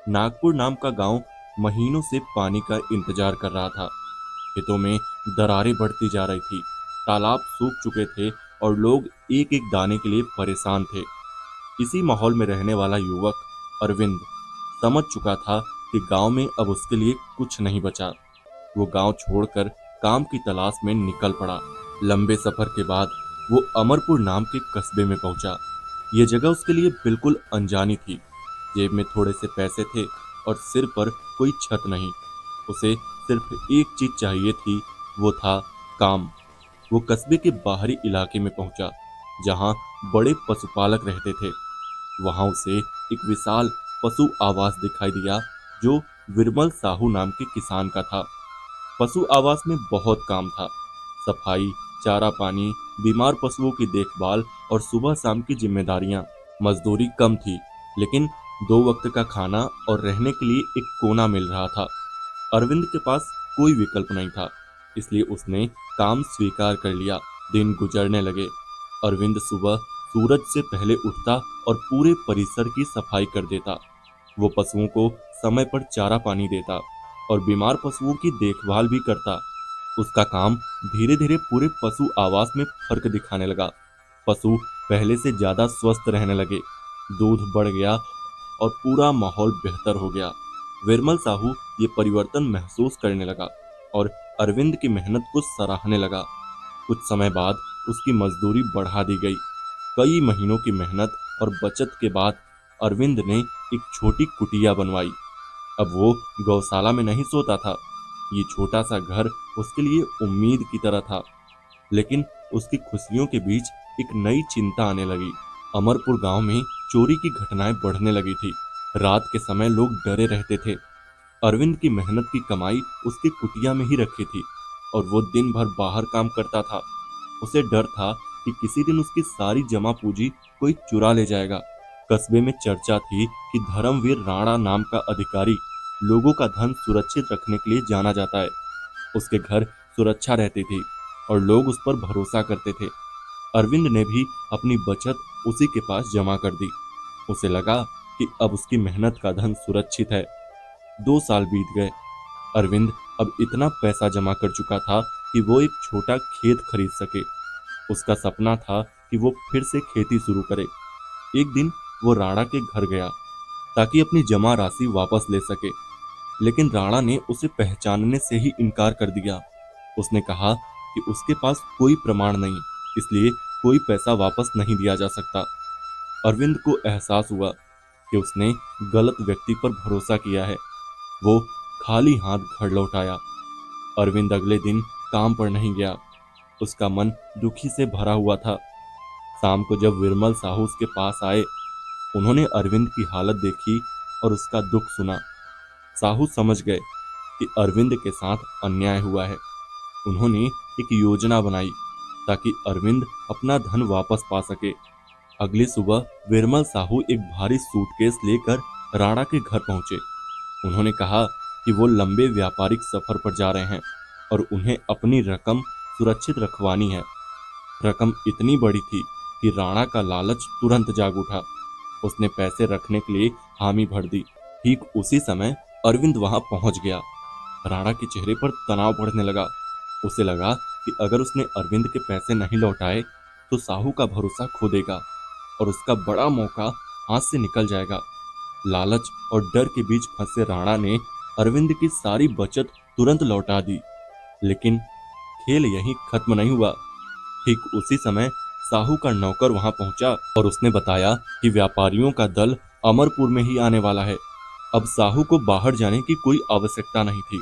नागपुर नाम का गांव महीनों से पानी का इंतजार कर रहा था। खेतों में दरारें बढ़ती जा रही थी, तालाब सूख चुके थे और लोग एक एक दाने के लिए परेशान थे। इसी माहौल में रहने वाला युवक अरविंद समझ चुका था कि गांव में अब उसके लिए कुछ नहीं बचा। वो गांव छोड़कर काम की तलाश में निकल पड़ा। लंबे सफर के बाद वो अमरपुर नाम के कस्बे में पहुंचा। ये जगह उसके लिए बिल्कुल अनजानी थी। जेब में थोड़े से पैसे थे और सिर पर कोई छत नहीं। उसे सिर्फ एक चीज चाहिए थी, वो था काम। वो कस्बे के बाहरी इलाके में पहुंचा, जहां बड़े पशुपालक रहते थे। वहां उसे एक विशाल पशु आवास दिखाई दिया, जो विरमल साहू नाम के किसान का था। पशु आवास में बहुत काम था। सफाई, चारा पानी, बीमार पशुओं की देखभाल और सुबह शाम की जिम्मेदारियां। मजदूरी कम थी, लेकिन 2 वक्त का खाना और रहने के लिए एक कोना मिल रहा था। अरविंद के पास कोई विकल्प नहीं था, इसलिए उसने काम स्वीकार कर लिया। दिन गुजरने लगे। अरविंद सुबह सूरज से पहले उठता और पूरे परिसर की सफाई कर देता। वो पशुओं को समय पर चारा पानी देता और बीमार पशुओं की देखभाल भी करता। उसका काम धीरे धीरे पूरे पशु आवास में फर्क दिखाने लगा। पशु पहले से ज्यादा स्वस्थ रहने लगे, दूध बढ़ गया और पूरा माहौल बेहतर हो गया। विरमल साहू ये परिवर्तन महसूस करने लगा और अरविंद की मेहनत को सराहने लगा। कुछ समय बाद उसकी मजदूरी बढ़ा दी गई। कई महीनों की मेहनत और बचत के बाद अरविंद ने एक छोटी कुटिया बनवाई। अब वो गौशाला में नहीं सोता था। ये छोटा सा घर उसके लिए उम्मीद की तरह था। लेकिन उसकी खुशियों के बीच एक नई चिंता आने लगी। अमरपुर गांव में चोरी की घटनाएं बढ़ने लगी थी। रात के समय लोग डरे रहते थे। अरविंद की मेहनत की कमाई उसकी कुटिया में ही रखी थी और वो दिन भर बाहर काम करता था। उसे डर था कि किसी दिन उसकी सारी जमा पूंजी कोई चुरा ले जाएगा। कस्बे में चर्चा थी कि धर्मवीर राणा नाम का अधिकारी लोगों का धन सुरक्षित रखने के लिए जाना जाता है। उसके घर सुरक्षा रहती थी और लोग उस पर भरोसा करते थे। अरविंद ने भी अपनी बचत उसी के पास जमा कर दी। उसे लगा कि अब उसकी मेहनत का धन सुरक्षित है। 2 साल बीत गए। अरविंद अब इतना पैसा जमा कर चुका था कि वो एक छोटा खेत खरीद सके। उसका सपना था कि वो फिर से खेती शुरू करे। एक दिन वो राणा के घर गया ताकि अपनी जमा राशि वापस ले सके, लेकिन राणा ने उसे पहचानने से ही इनकार कर दिया। उसने कहा कि उसके पास कोई प्रमाण नहीं, इसलिए कोई पैसा वापस नहीं दिया जा सकता। अरविंद को एहसास हुआ कि उसने गलत व्यक्ति पर भरोसा किया है। वो खाली हाथ घर लौट आया। अरविंद अगले दिन काम पर नहीं गया। उसका मन दुखी से भरा हुआ था। शाम को जब विरमल साहू उसके पास आए, उन्होंने अरविंद की हालत देखी और उसका दुख सुना। साहू समझ गए कि अरविंद के साथ अन्याय हुआ है। उन्होंने एक योजना बनाई ताकि अरविंद अपना धन वापस पा सके। अगली सुबह विरमल साहू एक भारी सूटकेस लेकर राणा के घर पहुंचे। उन्होंने कहा कि वो लंबे व्यापारिक सफर पर जा रहे हैं और उन्हें अपनी रकम सुरक्षित रखवानी है। रकम इतनी बड़ी थी कि राणा का लालच तुरंत जाग उठा। उसने पैसे रखने के लिए हामी भर दी। ठीक उसी समय अरविंद वहां पहुंच गया। राणा के चेहरे पर तनाव बढ़ने लगा। उसे लगा कि अगर उसने अरविंद के पैसे नहीं लौटाए तो साहू का भरोसा खो देगा और उसका बड़ा मौका हाथ से निकल जाएगा। लालच और डर के बीच फंसे राणा ने अरविंद की सारी बचत तुरंत लौटा दी। लेकिन खेल यहीं खत्म नहीं हुआ। ठीक उसी समय साहू का नौकर वहां पहुंचा और उसने बताया कि व्यापारियों का दल अमरपुर में ही आने वाला है। अब साहू को बाहर जाने की कोई आवश्यकता नहीं थी।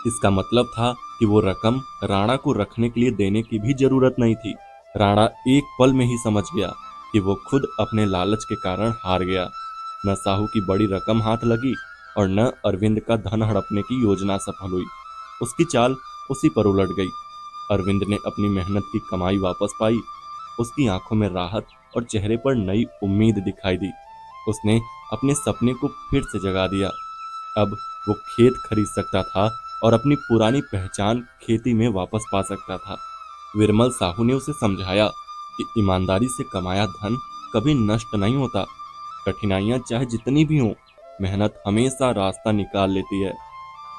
इसका मतलब था कि वो रकम राणा को रखने के लिए देने की भी जरूरत नहीं थी। राणा एक पल में ही समझ गया कि वो खुद अपने लालच के कारण हार गया। न साहू की बड़ी रकम हाथ लगी और न अरविंद का धन हड़पने की योजना सफल हुई। उसकी चाल उसी पर उलट गई। अरविंद ने अपनी मेहनत की कमाई वापस पाई। उसकी आंखों में राहत और चेहरे पर नई उम्मीद दिखाई दी। उसने अपने सपने को फिर से जगा दिया। अब वो खेत खरीद सकता था और अपनी पुरानी पहचान खेती में वापस पा सकता था। विरमल साहू ने उसे समझाया कि ईमानदारी से कमाया धन कभी नष्ट नहीं होता। कठिनाइयां चाहे जितनी भी हों, मेहनत हमेशा रास्ता निकाल लेती है।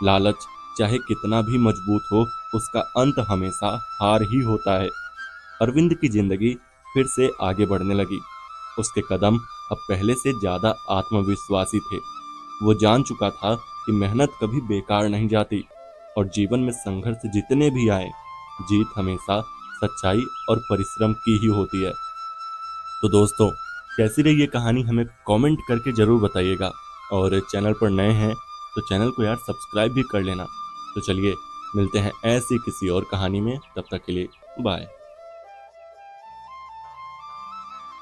लालच चाहे कितना भी मजबूत हो, उसका अंत हमेशा हार ही होता है। अरविंद की जिंदगी फिर से आगे बढ़ने लगी। उसके कदम अब पहले से ज्यादा आत्मविश्वासी थे। वो जान चुका था कि मेहनत कभी बेकार नहीं जाती और जीवन में संघर्ष जितने भी आए, जीत हमेशा सच्चाई और परिश्रम की ही होती है। तो दोस्तों, कैसी रही ये कहानी हमें कमेंट करके जरूर बताइएगा। और चैनल पर नए हैं तो चैनल को यार सब्सक्राइब भी कर लेना। तो चलिए मिलते हैं ऐसी किसी और कहानी में, तब तक के लिए बाय।